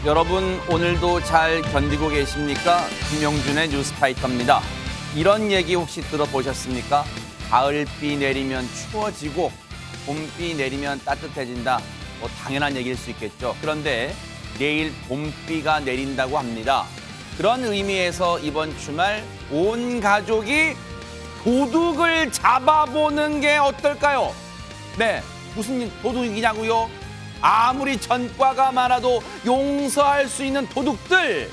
여러분 오늘도 잘 견디고 계십니까? 김용준의 뉴스파이터입니다. 이런 얘기 혹시 들어보셨습니까? 가을비 내리면 추워지고 봄비 내리면 따뜻해진다. 뭐 당연한 얘기일 수 있겠죠. 그런데 내일 봄비가 내린다고 합니다. 그런 의미에서 이번 주말 온 가족이 도둑을 잡아보는 게 어떨까요? 네, 무슨 도둑이냐고요? 아무리 전과가 많아도 용서할 수 있는 도둑들,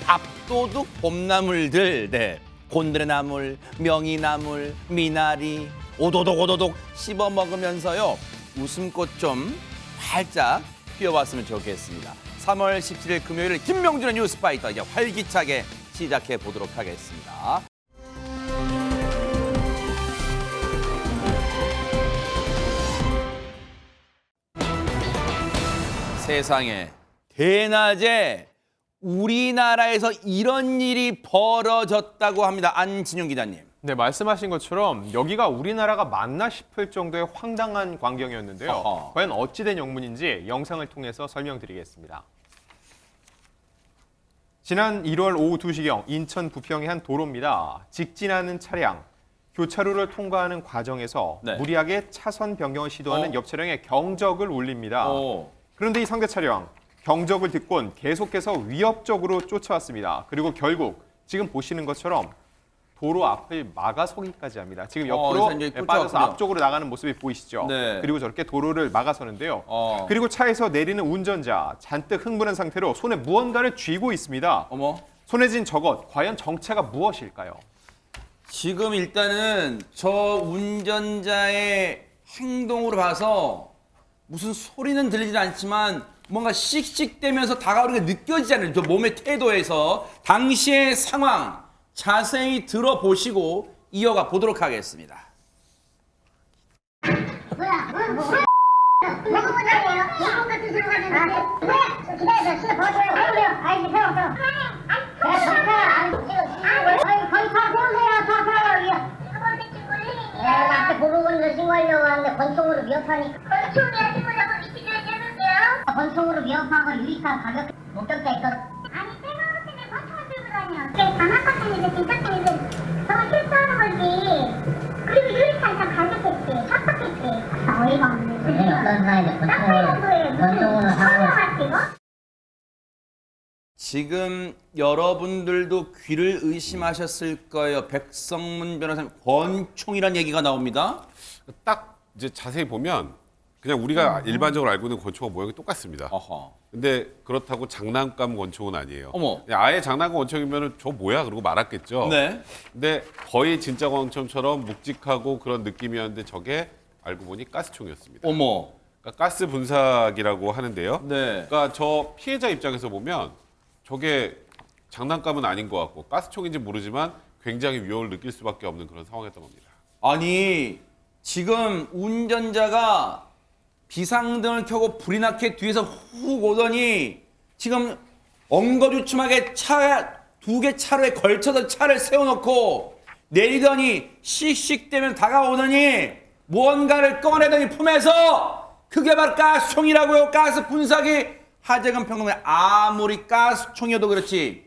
밥도둑, 봄나물들, 네, 곤드레나물, 명이나물, 미나리, 오도독 씹어 먹으면서요 웃음꽃 좀 활짝 피워봤으면 좋겠습니다. 3월 17일 금요일 김명준의 뉴스파이터 이제 활기차게 시작해 보도록 하겠습니다. 세상에 대낮에 우리나라에서 이런 일이 벌어졌다고 합니다. 안진용 기자님. 네, 말씀하신 것처럼 여기가 우리나라가 맞나 싶을 정도의 황당한 광경이었는데요. 어허. 과연 어찌된 영문인지 영상을 통해서 설명드리겠습니다. 지난 1월 오후 2시경 인천 부평의 한 도로입니다. 직진하는 차량, 교차로를 통과하는 과정에서 네. 무리하게 차선 변경을 시도하는 옆 차량에 경적을 울립니다. 그런데 이 상대 차량, 경적을 듣곤 계속해서 위협적으로 쫓아왔습니다. 그리고 결국 지금 보시는 것처럼 도로 앞을 막아서기까지 합니다. 지금 옆으로 이제 빠져서 쫓아왔군요. 앞쪽으로 나가는 모습이 보이시죠? 네. 그리고 저렇게 도로를 막아서는데요. 그리고 차에서 내리는 운전자, 잔뜩 흥분한 상태로 손에 무언가를 쥐고 있습니다. 어머. 손에 쥔 저것, 과연 정체가 무엇일까요? 지금 일단은 저 운전자의 행동으로 봐서 무슨 소리는 들리진 않지만 뭔가 씩씩대면서 다가오는 게 느껴지잖아요. 저 몸의 태도에서 당시의 상황 자세히 들어보시고 이어가 보도록 하겠습니다. 뭐야? 누구 운전이에요? 이분 같은 소리 가지고 왜? 기다려서 시간 벌어줘요. 아니요. 아니 필요 없어. 내가 정말 거기 다 세우세요. 다 세워요. 내가 앞에 보복으로 신고하려고 하는데 권총으로 위협하니까. 권총이야 신고하고 미치기로 했는데요. 권총으로 위협하고 유리탄 가격 목격자 있거든. 아니 생각할 때는 권총을 들고 다녀. 그게 장난감들인데 진짜들인데 저거 실수하는 거지. 그리고 유리탄 참 가격했지. 샷박했지. 어이가 없네. 선생님 어떤 사람인데 권총으로 사람을 지금 여러분들도 귀를 의심하셨을 거예요. 백성문 변호사님 권총이란 얘기가 나옵니다. 딱 이제 자세히 보면 그냥 우리가 일반적으로 알고 있는 권총과 모양이 똑같습니다. 어허. 근데 그렇다고 장난감 권총은 아니에요. 어머. 그냥 아예 장난감 권총이면 저 뭐야 그러고 말았겠죠. 네. 근데 거의 진짜 권총처럼 묵직하고 그런 느낌이었는데 저게 알고 보니 가스총이었습니다. 어머. 그러니까 가스 분사기라고 하는데요. 네. 그러니까 저 피해자 입장에서 보면 저게 장난감은 아닌 것 같고 가스총인지 모르지만 굉장히 위협을 느낄 수밖에 없는 그런 상황이었던 겁니다. 아니 지금 운전자가 비상등을 켜고 불이 나게 뒤에서 훅 오더니 지금 엉거주춤하게 차 두 개 차로에 걸쳐서 차를 세워놓고 내리더니 씩씩대면 다가오더니 무언가를 꺼내더니 품에서 그게 바로 가스총이라고요. 가스 분사기. 하재근 평론가 아무리 가스총이어도 그렇지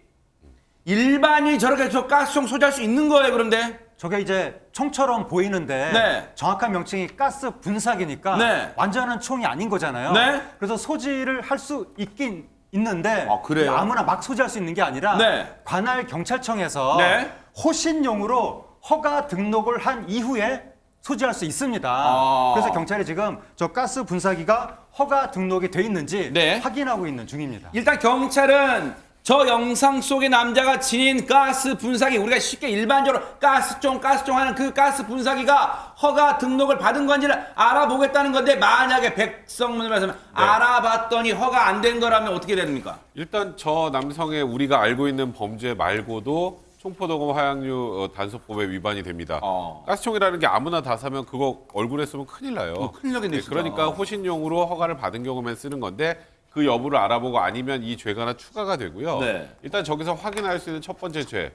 일반인이 저렇게 저 가스총 소지할 수 있는 거예요. 그런데 저게 이제 총처럼 보이는데 네. 정확한 명칭이 가스 분사기니까 네. 완전한 총이 아닌 거잖아요. 네. 그래서 소지를 할 수 있긴 있는데 아, 그래요? 아무나 막 소지할 수 있는 게 아니라 네. 관할 경찰청에서 네. 호신용으로 허가 등록을 한 이후에 소지할 수 있습니다. 아. 그래서 경찰이 지금 저 가스 분사기가 허가 등록이 돼 있는지 네. 확인하고 있는 중입니다. 일단 경찰은 저 영상 속의 남자가 지닌 가스 분사기 우리가 쉽게 일반적으로 가스총 하는 그 가스 분사기가 허가 등록을 받은 건지를 알아보겠다는 건데 만약에 백성문을 말하면 알아봤더니 허가 안 된 거라면 어떻게 됩니까? 일단 저 남성의 우리가 알고 있는 범죄 말고도 총포도금 화약류 단속법에 위반이 됩니다. 가스총이라는 게 아무나 다 사면 그거 얼굴에 쓰면 큰일 나요. 큰일 나겠네, 진짜. 그러니까 호신용으로 허가를 받은 경우만 쓰는 건데 그 여부를 알아보고 아니면 이 죄가 하나 추가가 되고요. 네. 일단 저기서 확인할 수 있는 첫 번째 죄.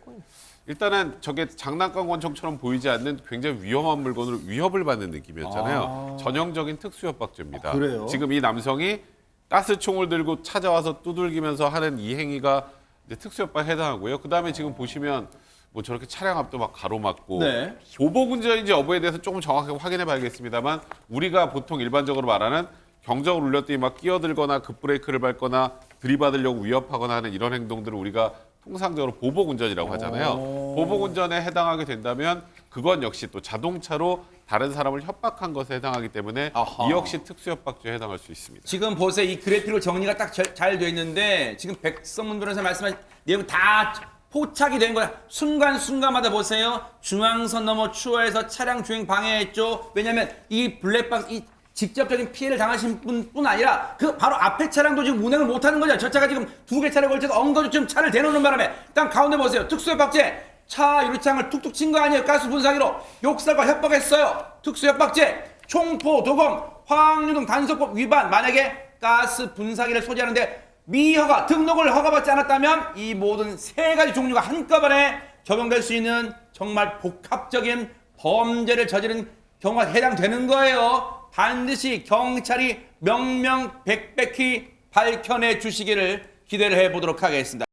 일단은 저게 장난감 권총처럼 보이지 않는 굉장히 위험한 물건으로 위협을 받는 느낌이었잖아요. 전형적인 특수협박죄입니다. 그래요? 지금 이 남성이 가스총을 들고 찾아와서 두들기면서 하는 이 행위가 이제 특수협박에 해당하고요. 그다음에 지금 보시면 뭐 저렇게 차량 앞도 막 가로막고 네. 보복운전인지 여부에 대해서 조금 정확하게 확인해 봐야겠습니다만 우리가 보통 일반적으로 말하는 경적을 울렸더니 막 끼어들거나 급브레이크를 밟거나 들이받으려고 위협하거나 하는 이런 행동들을 우리가 통상적으로 보복운전이라고 하잖아요. 보복운전에 해당하게 된다면 그건 역시 또 자동차로 다른 사람을 협박한 것에 해당하기 때문에 아하. 이 역시 특수협박죄에 해당할 수 있습니다. 지금 보세요. 이 그래픽으로 정리가 딱 잘 돼 있는데 지금 백성문 변호사 말씀하신 내용 다 포착이 된 거야. 순간순간마다 보세요. 중앙선 넘어 추월해서 차량 주행 방해했죠. 왜냐하면 이 블랙박스 이 직접적인 피해를 당하신 분뿐 아니라 그 바로 앞에 차량도 지금 운행을 못하는 거죠. 저 차가 지금 2개 차를 걸쳐서 엉거주춤 차를 대놓는 바람에 딱 가운데 보세요. 특수협박죄. 차 유리창을 툭툭 친 거 아니에요. 가스 분사기로 욕설과 협박했어요. 특수협박죄. 총포, 도검, 화학류 등 단속법 위반. 만약에 가스 분사기를 소지하는데 미허가 등록을 허가받지 않았다면 이 모든 세 가지 종류가 한꺼번에 적용될 수 있는 정말 복합적인 범죄를 저지른 경우가 해당되는 거예요. 반드시 경찰이 명명백백히 밝혀내 주시기를 기대를 해보도록 하겠습니다.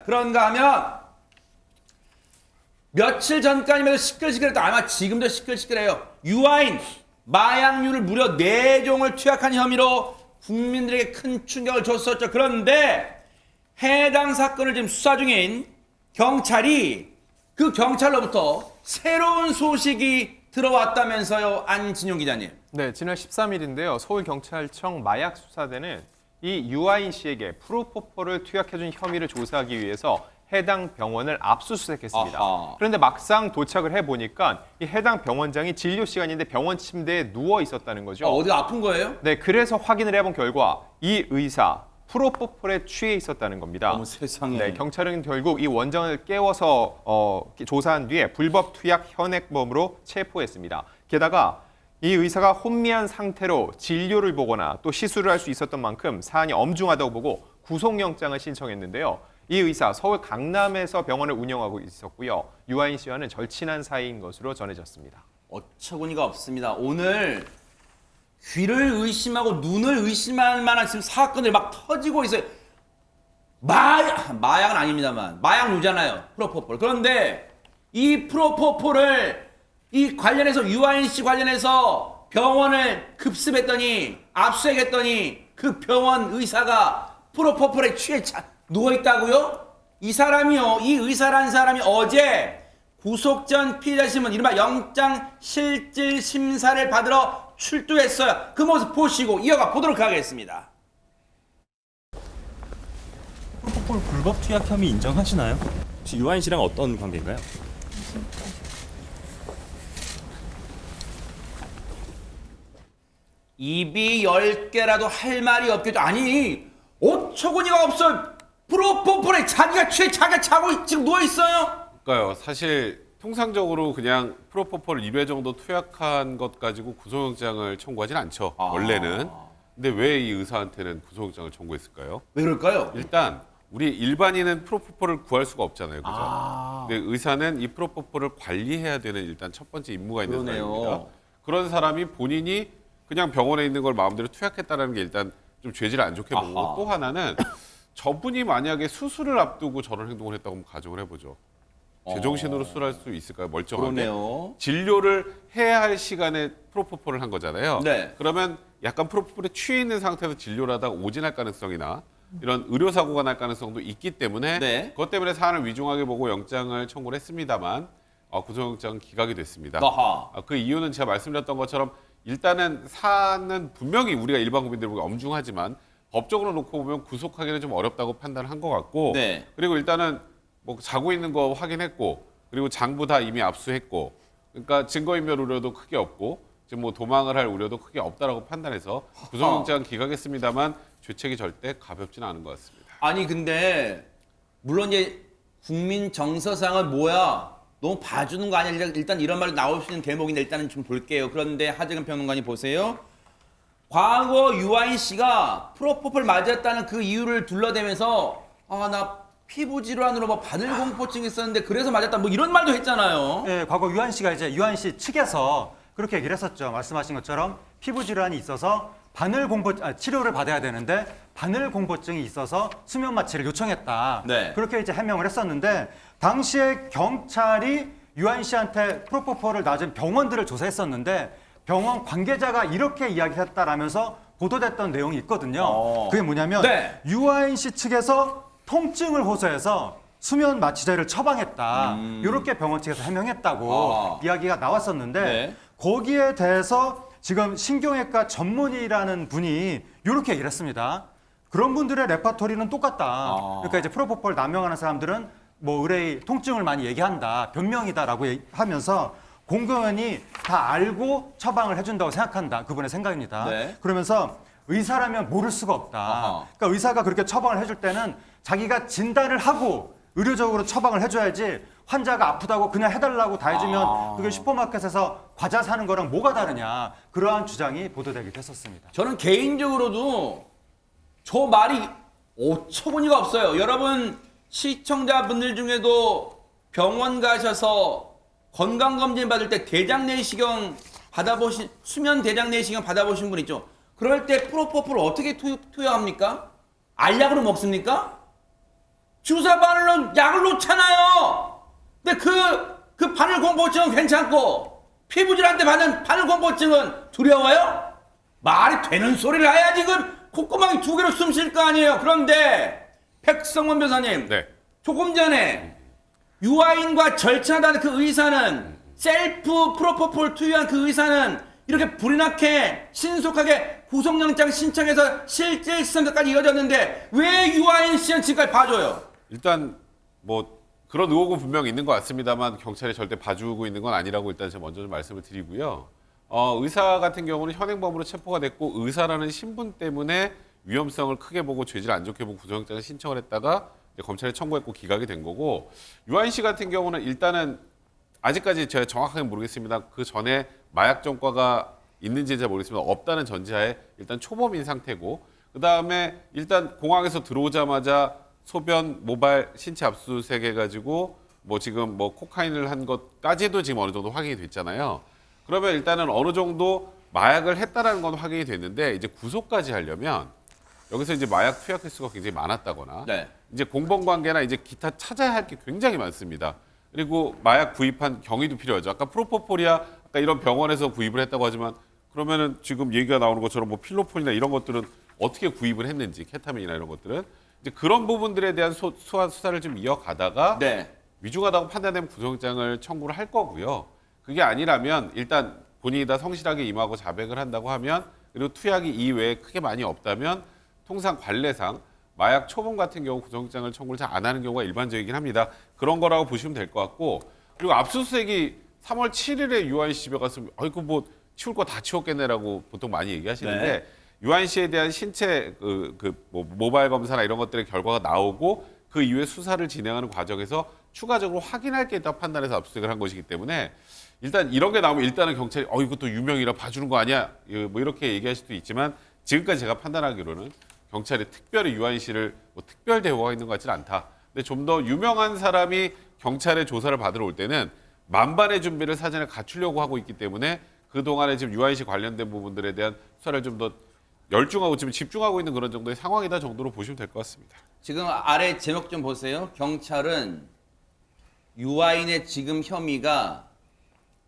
그런가 하면 며칠 전까지만 해도 시끌시끌했다. 아마 지금도 시끌시끌해요. 유아인 마약류를 무려 4종을 투약한 혐의로 국민들에게 큰 충격을 줬었죠. 그런데 해당 사건을 지금 수사 중인 경찰이 그 경찰로부터 새로운 소식이 들어왔다면서요. 안진용 기자님. 네, 지난 13일인데요. 서울경찰청 마약수사대는 이 유아인 씨에게 프로포폴을 투약해준 혐의를 조사하기 위해서 해당 병원을 압수수색했습니다. 아하. 그런데 막상 도착을 해보니까 이 해당 병원장이 진료 시간인데 병원 침대에 누워 있었다는 거죠. 어디가 아픈 거예요? 네, 그래서 확인을 해본 결과 이 의사 프로포폴에 취해 있었다는 겁니다. 어머 세상에. 네, 경찰은 결국 이 원장을 깨워서 조사한 뒤에 불법 투약 현행범으로 체포했습니다. 게다가 이 의사가 혼미한 상태로 진료를 보거나 또 시술을 할 수 있었던 만큼 사안이 엄중하다고 보고 구속영장을 신청했는데요. 이 의사 서울 강남에서 병원을 운영하고 있었고요. 유아인 씨와는 절친한 사이인 것으로 전해졌습니다. 어처구니가 없습니다. 오늘 귀를 의심하고 눈을 의심할 만한 지금 사건들이 막 터지고 있어요. 마약은 아닙니다만 마약류잖아요. 프로포폴. 그런데 이 프로포폴을 이 관련해서 유아인 씨 관련해서 병원을 급습했더니 압수했더니 그 병원 의사가 프로포폴에 취해 누워있다고요? 이 사람이요. 이 의사라는 사람이 어제 구속 전 피의자 신문 이른바 영장 실질 심사를 받으러 출두했어요. 그 모습 보시고 이어가 보도록 하겠습니다. 프로포폴 불법 투약 혐의 인정하시나요? 혹시 유아인 씨랑 어떤 관계인가요? 입이 10개라도 할 말이 없겠죠. 아니 어처구니가 없어. 프로포폴에 자기가 취해 자기가 자고 지금 누워있어요. 그러니까요. 사실 통상적으로 그냥 프로포폴 1회 정도 투약한 것 가지고 구속영장을 청구하진 않죠. 원래는. 근데 왜 이 의사한테는 구속영장을 청구했을까요? 왜 그럴까요? 일단 우리 일반인은 프로포폴을 구할 수가 없잖아요. 그죠? 근데 의사는 이 프로포폴을 관리해야 되는 일단 첫 번째 임무가 있는 그러네요. 사람입니다. 그런 사람이 본인이 그냥 병원에 있는 걸 마음대로 투약했다는 게 일단 좀 죄질을 안 좋게 보고 아하. 또 하나는 저분이 만약에 수술을 앞두고 저런 행동을 했다고 한번 가정을 해보죠. 제정신으로 수술할 수 있을까요? 멀쩡하게. 그러네요. 진료를 해야 할 시간에 프로포폴을 한 거잖아요. 네. 그러면 약간 프로포폴에 취해 있는 상태에서 진료를 하다가 오진할 가능성이나 이런 의료사고가 날 가능성도 있기 때문에 네. 그것 때문에 사안을 위중하게 보고 영장을 청구를 했습니다만 구속영장은 기각이 됐습니다. 아하. 그 이유는 제가 말씀드렸던 것처럼 일단은 사안은 분명히 우리가 일반 국민들이 보기 엄중하지만 법적으로 놓고 보면 구속하기는 좀 어렵다고 판단한 것 같고 네. 그리고 일단은 뭐 자고 있는 거 확인했고 그리고 장부 다 이미 압수했고 그러니까 증거인멸 우려도 크게 없고 지금 뭐 도망을 할 우려도 크게 없다라고 판단해서 구속영장 기각했습니다만 죄책이 절대 가볍지는 않은 것 같습니다. 아니 근데 물론 이제 국민 정서상은 뭐야 너무 봐주는 거 아니야. 일단 이런 말이 나올 수 있는 대목인데 일단은 좀 볼게요. 그런데 하재근 평론가님 보세요. 과거 유아인 씨가 프로포폴 맞았다는 그 이유를 둘러대면서 나 피부 질환으로 뭐 바늘 공포증이 있었는데 그래서 맞았다 뭐 이런 말도 했잖아요. 네, 과거 유한 씨가 이제 유한 씨 측에서 그렇게 얘기를 했었죠. 말씀하신 것처럼 피부 질환이 있어서 치료를 받아야 되는데 바늘 공포증이 있어서 수면 마취를 요청했다. 네. 그렇게 이제 해명을 했었는데 당시에 경찰이 유한 씨한테 프로포폴을 낮은 병원들을 조사했었는데 병원 관계자가 이렇게 이야기했다라면서 보도됐던 내용이 있거든요. 그게 뭐냐면 네. 유한 씨 측에서 통증을 호소해서 수면 마취제를 처방했다. 이렇게 병원 측에서 해명했다고 이야기가 나왔었는데 네. 거기에 대해서 지금 신경외과 전문의라는 분이 이렇게 얘기를 했습니다. 그런 분들의 레파토리는 똑같다. 그러니까 이제 프로포폴 남용하는 사람들은 뭐 의뢰의 통증을 많이 얘기한다. 변명이다라고 하면서 공공연히 다 알고 처방을 해준다고 생각한다. 그분의 생각입니다. 네. 그러면서 의사라면 모를 수가 없다. 아하. 그러니까 의사가 그렇게 처방을 해줄 때는 자기가 진단을 하고 의료적으로 처방을 해줘야지 환자가 아프다고 그냥 해달라고 다 해주면 그게 슈퍼마켓에서 과자 사는 거랑 뭐가 다르냐. 그러한 주장이 보도되기도 했었습니다. 저는 개인적으로도 저 말이 어처구니가 없어요. 여러분 시청자분들 중에도 병원 가셔서 건강검진 받을 때 대장내시경 받아보신 수면 대장내시경 받아보신 분 있죠. 그럴 때 프로포폴 어떻게 투여합니까? 알약으로 먹습니까? 주사 바늘로 약을 놓잖아요. 근데 그 바늘 공포증은 괜찮고 피부질환 때 받는 바늘 공포증은 두려워요? 말이 되는 소리를 해야 지금 콧구멍이 2개로 숨 쉴 거 아니에요. 그런데 백성원 변호사님, 네. 조금 전에 유아인과 절친하다는 그 의사는 셀프 프로포폴 투여한 그 의사는 이렇게 불이 나게 신속하게 구속영장 신청해서 실질 수사까지 이어졌는데 왜 유아인 씨는 지금까지 봐줘요? 일단 뭐 그런 의혹은 분명 있는 것 같습니다만 경찰이 절대 봐주고 있는 건 아니라고 일단 제가 먼저 좀 말씀을 드리고요. 의사 같은 경우는 현행범으로 체포가 됐고 의사라는 신분 때문에 위험성을 크게 보고 죄질 안 좋게 보고 구속영장을 신청을 했다가 이제 검찰에 청구했고 기각이 된 거고 유한 씨 같은 경우는 일단은 아직까지 제가 정확하게 모르겠습니다. 그 전에 마약 전과가 있는지 잘 모르겠습니다. 없다는 전제하에 일단 초범인 상태고 그 다음에 일단 공항에서 들어오자마자 소변, 모발, 신체 압수수색 해가지고 뭐 지금 뭐 코카인을 한 것까지도 지금 어느 정도 확인이 됐잖아요. 그러면 일단은 어느 정도 마약을 했다라는 건 확인이 됐는데 이제 구속까지 하려면 여기서 이제 마약 투약 횟수가 굉장히 많았다거나 네. 이제 공범관계나 이제 기타 찾아야 할 게 굉장히 많습니다. 그리고 마약 구입한 경위도 필요하죠. 아까 프로포폴이야 아까 이런 병원에서 구입을 했다고 하지만 그러면은 지금 얘기가 나오는 것처럼 뭐 필로폰이나 이런 것들은 어떻게 구입을 했는지 케타민이나 이런 것들은 이제 그런 부분들에 대한 수사를 좀 이어가다가 네. 위중하다고 판단되면 구속영장을 청구를 할 거고요. 그게 아니라면 일단 본인이 다 성실하게 임하고 자백을 한다고 하면 그리고 투약이 이외에 크게 많이 없다면 통상 관례상 마약 초범 같은 경우 구속영장을 청구를 잘 안 하는 경우가 일반적이긴 합니다. 그런 거라고 보시면 될 것 같고 그리고 압수수색이 3월 7일에 유한 씨 집에 갔으면 아이고 뭐 치울 거 다 치웠겠네라고 보통 많이 얘기하시는데 네. 유한 씨에 대한 신체 뭐 모바일 검사나 이런 것들의 결과가 나오고 그 이후에 수사를 진행하는 과정에서 추가적으로 확인할 게 있다고 판단해서 압수수색을 한 것이기 때문에 일단 이런 게 나오면 일단은 경찰이 이것도 유명이라 봐주는 거 아니야 뭐 이렇게 얘기할 수도 있지만 지금까지 제가 판단하기로는 경찰이 특별히 유한 씨를 뭐 특별 대우가 있는 것 같지는 않다. 근데 좀 더 유명한 사람이 경찰의 조사를 받으러 올 때는 만반의 준비를 사전에 갖추려고 하고 있기 때문에 그동안에 지금 유한 씨 관련된 부분들에 대한 수사를 좀 더 열중하고 지금 집중하고 있는 그런 정도의 상황이다 정도로 보시면 될 것 같습니다. 지금 아래 제목 좀 보세요. 경찰은 유아인의 지금 혐의가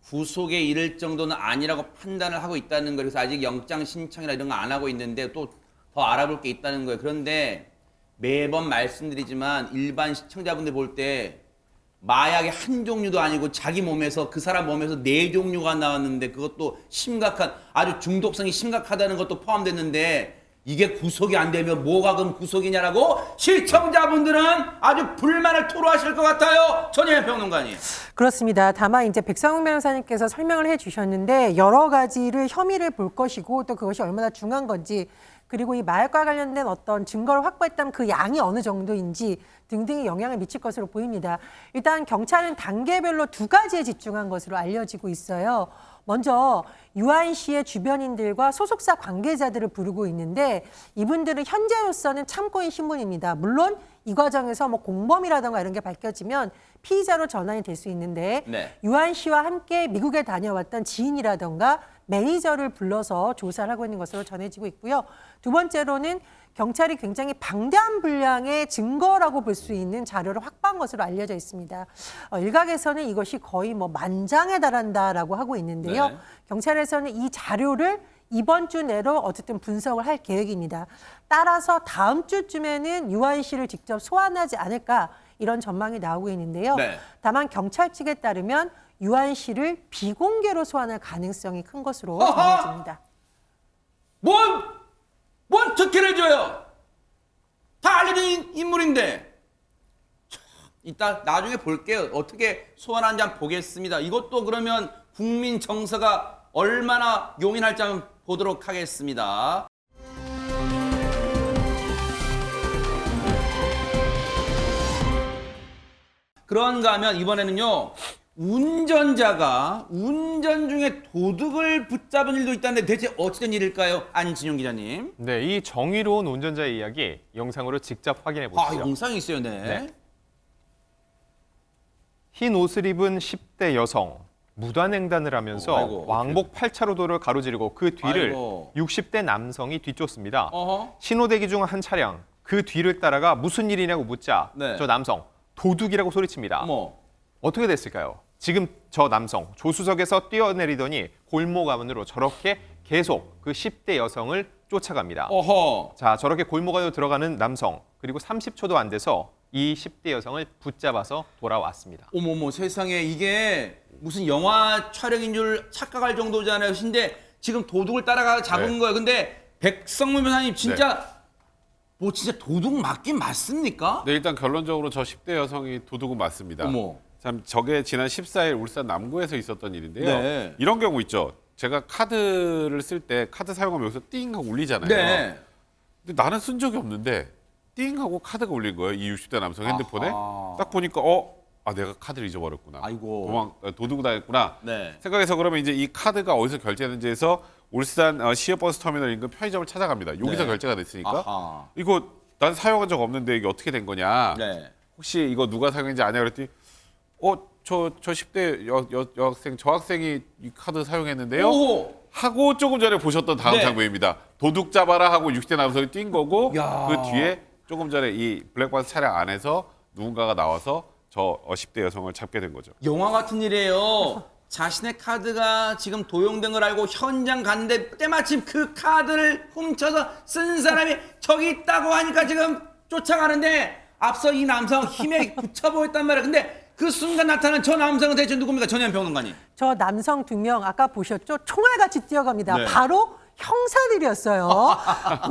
구속에 이를 정도는 아니라고 판단을 하고 있다는 거예요. 그래서 아직 영장 신청이나 이런 거 안 하고 있는데 또 더 알아볼 게 있다는 거예요. 그런데 매번 말씀드리지만 일반 시청자분들 볼 때 마약의 한 종류도 아니고 자기 몸에서 그 사람 몸에서 4종류가 나왔는데 그것도 심각한 아주 중독성이 심각하다는 것도 포함됐는데 이게 구속이 안 되면 뭐가 그럼 구속이냐라고 시청자분들은 아주 불만을 토로하실 것 같아요. 전혜연 평론가님. 그렇습니다. 다만 이제 백상훈 변호사님께서 설명을 해주셨는데 여러 가지를 혐의를 볼 것이고 또 그것이 얼마나 중요한 건지 그리고 이 마약과 관련된 어떤 증거를 확보했다면 그 양이 어느 정도인지 등등의 영향을 미칠 것으로 보입니다. 일단 경찰은 단계별로 2가지에 집중한 것으로 알려지고 있어요. 먼저 유한 씨의 주변인들과 소속사 관계자들을 부르고 있는데 이분들은 현재로서는 참고인 신분입니다. 물론 이 과정에서 뭐 공범이라든가 이런 게 밝혀지면 피의자로 전환이 될 수 있는데 네. 유한 씨와 함께 미국에 다녀왔던 지인이라든가 매니저를 불러서 조사를 하고 있는 것으로 전해지고 있고요. 두 번째로는 경찰이 굉장히 방대한 분량의 증거라고 볼 수 있는 자료를 확보한 것으로 알려져 있습니다. 일각에서는 이것이 거의 뭐 만장에 달한다라고 하고 있는데요. 네. 경찰에서는 이 자료를 이번 주 내로 어쨌든 분석을 할 계획입니다. 따라서 다음 주쯤에는 유한 씨를 직접 소환하지 않을까 이런 전망이 나오고 있는데요. 네. 다만 다만 경찰 측에 따르면 유한 씨를 비공개로 소환할 가능성이 큰 것으로 어허! 전해집니다. 뭔 특혜를 줘요? 다 알려진 인물인데. 참, 이따 나중에 볼게요. 어떻게 소환하는지 한번 보겠습니다. 이것도 그러면 국민 정서가 얼마나 용인할지 한번 보도록 하겠습니다. 그런가 하면 이번에는요. 운전자가 운전 중에 도둑을 붙잡은 일도 있다는데 대체 어찌된 일일까요? 안진용 기자님. 네, 이 정의로운 운전자의 이야기 영상으로 직접 확인해 아, 보시죠. 영상이 있어요, 네. 네. 흰 옷을 입은 10대 여성, 무단횡단을 하면서 아이고, 왕복 8차로도를 가로지르고 그 뒤를 아이고. 60대 남성이 뒤쫓습니다. 어허. 신호대기 중 한 차량, 그 뒤를 따라가 무슨 일이냐고 묻자 네. 저 남성, 도둑이라고 소리칩니다. 어머. 어떻게 됐을까요? 지금 저 남성, 조수석에서 뛰어내리더니 골목 안으로 저렇게 계속 그 10대 여성을 쫓아갑니다. 어허. 자, 저렇게 골목 안으로 들어가는 남성, 그리고 30초도 안 돼서 이 10대 여성을 붙잡아서 돌아왔습니다. 어머머 세상에 이게 무슨 영화 촬영인 줄 착각할 정도잖아요. 근데 지금 도둑을 따라가 잡은 네. 거예요. 근데 백성문 변호사님 진짜 뭐 진짜 도둑 맞긴 맞습니까? 네, 일단 결론적으로 저 10대 여성이 도둑은 맞습니다. 어머. 참 저게 지난 14일 울산 남구에서 있었던 일인데요. 네. 이런 경우 있죠. 제가 카드를 쓸 때 카드 사용하면 여기서 띵 하고 울리잖아요. 네. 근데 나는 쓴 적이 없는데 띵 하고 카드가 울린 거예요. 이 60대 남성 핸드폰에. 아하. 딱 보니까 내가 카드를 잊어버렸구나. 아이고. 도둑 당했구나. 네. 생각해서 그러면 이제 이 카드가 어디서 결제했는지 해서 울산 시외버스 터미널 인근 편의점을 찾아갑니다. 여기서 네. 결제가 됐으니까 아하. 이거 난 사용한 적 없는데 이게 어떻게 된 거냐. 네. 혹시 이거 누가 사용했는지 아냐 그랬더니 저 10대 여학생 저 학생이 이 카드 사용했는데요. 오. 하고 조금 전에 보셨던 다음 네. 장면입니다. 도둑 잡아라 하고 60대 남성이 뛴 거고 야. 그 뒤에 조금 전에 이 블랙박스 차량 안에서 누군가가 나와서 저 10대 여성을 잡게 된 거죠. 영화 같은 일이에요. 자신의 카드가 지금 도용된 걸 알고 현장 갔는데 때마침 그 카드를 훔쳐서 쓴 사람이 저기 있다고 하니까 지금 쫓아가는데 앞서 이 남성 힘에 붙여 보였단 말이에요. 근데 그 순간 나타난 저 남성은 대체 누굽니까? 전현 평론가님. 저 남성 2명 아까 보셨죠? 총알같이 뛰어갑니다. 네. 바로 형사들이었어요.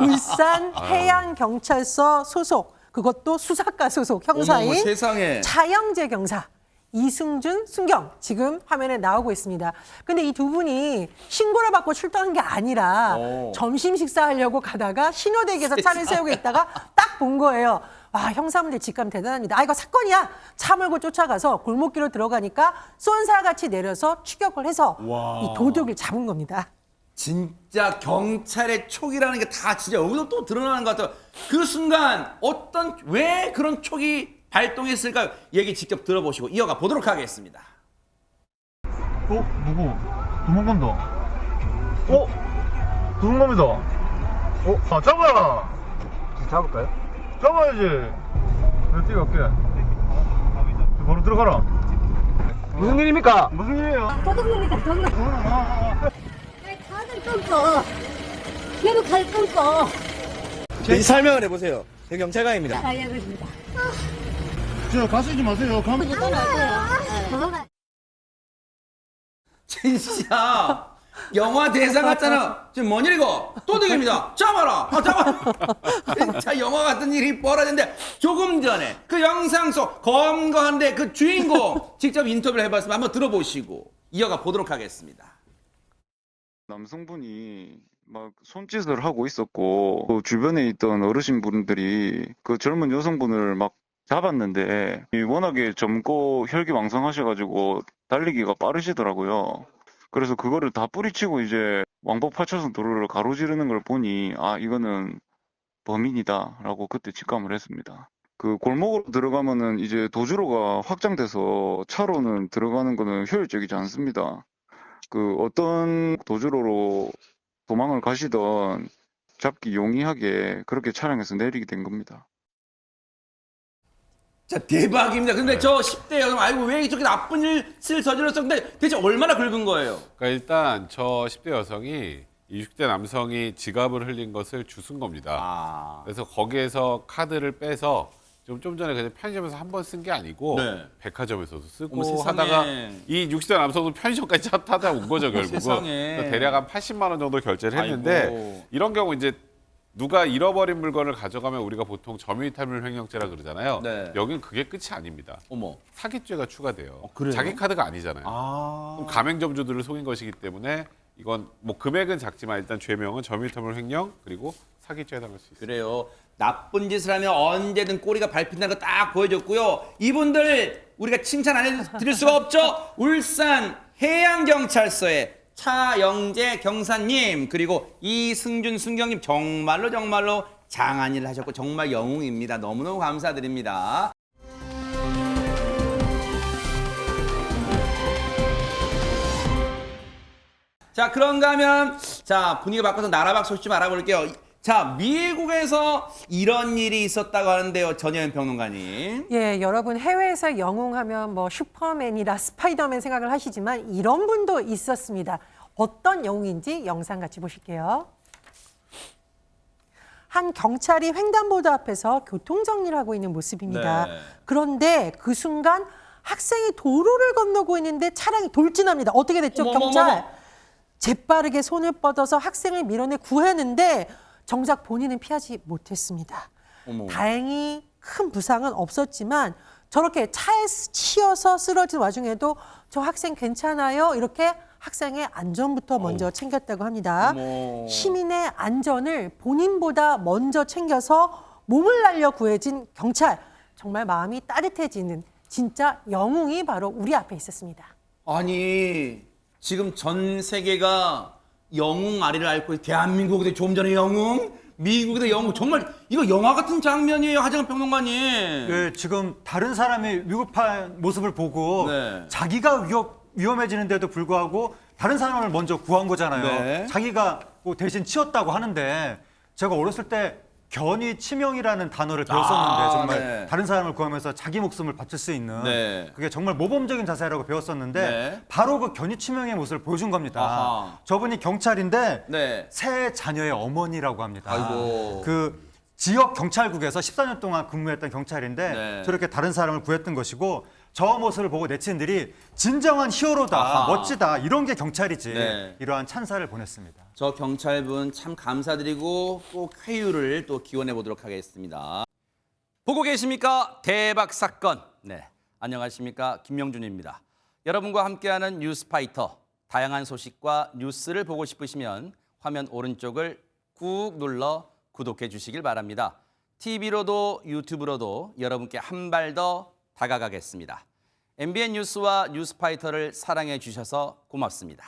울산 해양경찰서 소속, 그것도 수사과 소속 형사인 어머, 세상에. 차영재 경사, 이승준, 순경 지금 화면에 나오고 있습니다. 근데 이 두 분이 신고를 받고 출동한 게 아니라 오. 점심 식사하려고 가다가 신호대기에서 차를 세우고 있다가 딱 본 거예요. 와, 형사분들 직감 대단합니다. 이거 사건이야. 차 몰고 쫓아가서 골목길로 들어가니까 쏜살같이 내려서 추격을 해서 이 도둑을 잡은 겁니다. 진짜 경찰의 촉이라는 게 다 진짜 여기서 또 드러나는 것 같아요. 그 순간 왜 그런 촉이 발동했을까요? 얘기 직접 들어보시고 이어가 보도록 하겠습니다. 누구? 도망간다. 도망갑니다. 잡아라. 잡을까요? 잡아야지. 내가 뛰어갈게. 바로 들어가라. 무슨 일입니까? 무슨 일이에요? 도둑놈이다, 도둑놈. 칼을 끊고, 얘도 칼 끊고. 설명을 해보세요. 저 경찰관입니다. 알겠습니다. 저 가시지 마세요. 가면 도망가. 진짜 영화 대상 같잖아. 지금 뭔 일이고? 도둑입니다. 잡아라. 잡아. 진짜 영화 같은 일이 벌어졌는데 조금 전에 그 영상 속 검거한데 그 주인공 직접 인터뷰를 해봤으면 한번 들어보시고 이어가 보도록 하겠습니다. 남성분이 막 손짓을 하고 있었고 그 주변에 있던 어르신분들이 그 젊은 여성분을 막 잡았는데 워낙에 젊고 혈기왕성하셔가지고 달리기가 빠르시더라고요. 그래서 그거를 다 뿌리치고 이제 왕복 8차선 도로를 가로지르는 걸 보니 이거는 범인이다라고 그때 직감을 했습니다. 그 골목으로 들어가면은 이제 도주로가 확장돼서 차로는 들어가는 거는 효율적이지 않습니다. 그 어떤 도주로로 도망을 가시던 잡기 용이하게 그렇게 차량에서 내리게 된 겁니다. 자, 대박입니다. 근데 저 10대 여성, 아이고, 왜 저렇게 나쁜 일을 저질렀어? 근데 대체 얼마나 긁은 거예요? 그러니까 일단 저 10대 여성이 20대 남성이 지갑을 흘린 것을 주순 겁니다. 그래서 거기에서 카드를 빼서 좀 전에 그냥 편의점에서 한 번 쓴 게 아니고 네. 백화점에서도 쓰고 어머, 세상에. 하다가 이 60대 남성도 편의점까지 차 타다 온 거죠 결국은. 세상에. 그래서 대략 한 80만 원 정도 결제를 했는데 아이고. 이런 경우 이제 누가 잃어버린 물건을 가져가면 우리가 보통 점유이탈물 횡령죄라 그러잖아요. 네. 여긴 그게 끝이 아닙니다. 어머. 사기죄가 추가돼요. 그래요? 자기 카드가 아니잖아요. 그럼 가맹점주들을 속인 것이기 때문에 이건 뭐 금액은 작지만 일단 죄명은 점유이탈물 횡령 그리고 사기죄에 해당할 수 있어요. 그래요. 나쁜 짓을 하면 언제든 꼬리가 밟힌다는 거 딱 보여줬고요. 이분들 우리가 칭찬 안 해드릴 수가 없죠. 울산 해양경찰서의 차영재 경사님 그리고 이승준 순경님 정말로 장한 일을 하셨고 정말 영웅입니다. 너무너무 감사드립니다. 자, 그런가 하면 자, 분위기 바꿔서 나라박 소식 좀 알아볼게요. 자, 미국에서 이런 일이 있었다고 하는데요. 전혜연 평론가님. 예, 여러분 해외에서 영웅하면 뭐 슈퍼맨이라 스파이더맨 생각을 하시지만 이런 분도 있었습니다. 어떤 영웅인지 영상 같이 보실게요. 한 경찰이 횡단보도 앞에서 교통정리를 하고 있는 모습입니다. 네. 그런데 그 순간 학생이 도로를 건너고 있는데 차량이 돌진합니다. 어떻게 됐죠, 경찰? 재빠르게 손을 뻗어서 학생을 밀어내 구했는데 정작 본인은 피하지 못했습니다. 어머. 다행히 큰 부상은 없었지만 저렇게 차에 치여서 쓰러진 와중에도 저 학생 괜찮아요? 이렇게 학생의 안전부터 먼저 챙겼다고 합니다. 어머. 시민의 안전을 본인보다 먼저 챙겨서 몸을 날려 구해진 경찰. 정말 마음이 따뜻해지는 진짜 영웅이 바로 우리 앞에 있었습니다. 아니, 지금 전 세계가 영웅 아리를 앓고 대한민국도 좀 전에 영웅, 미국에도 영웅. 정말 이거 영화 같은 장면이에요, 하정은 평론가님. 예, 지금 다른 사람의 위급한 모습을 보고 네. 자기가 위험해지는데도 불구하고 다른 사람을 먼저 구한 거잖아요. 네. 자기가 뭐 대신 치웠다고 하는데 제가 어렸을 때 견이 치명이라는 단어를 배웠었는데 정말 네. 다른 사람을 구하면서 자기 목숨을 바칠 수 있는 네. 그게 정말 모범적인 자세라고 배웠었는데 네. 바로 그 견이 치명의 모습을 보여준 겁니다. 아하. 저분이 경찰인데 네. 세 자녀의 어머니라고 합니다. 아이고. 그 지역 경찰국에서 14년 동안 근무했던 경찰인데 네. 저렇게 다른 사람을 구했던 것이고 저 모습을 보고 네티즌들이 진정한 히어로다, 아하. 멋지다 이런 게 경찰이지 네. 이러한 찬사를 보냈습니다. 저 경찰분 참 감사드리고 꼭 쾌유를 또 기원해 보도록 하겠습니다. 보고 계십니까? 대박 사건. 네, 안녕하십니까? 김명준입니다. 여러분과 함께하는 뉴스파이터. 다양한 소식과 뉴스를 보고 싶으시면 화면 오른쪽을 꾹 눌러 구독해 주시길 바랍니다. TV로도 유튜브로도 여러분께 한 발 더 다가가겠습니다. MBN 뉴스와 뉴스파이터를 사랑해 주셔서 고맙습니다.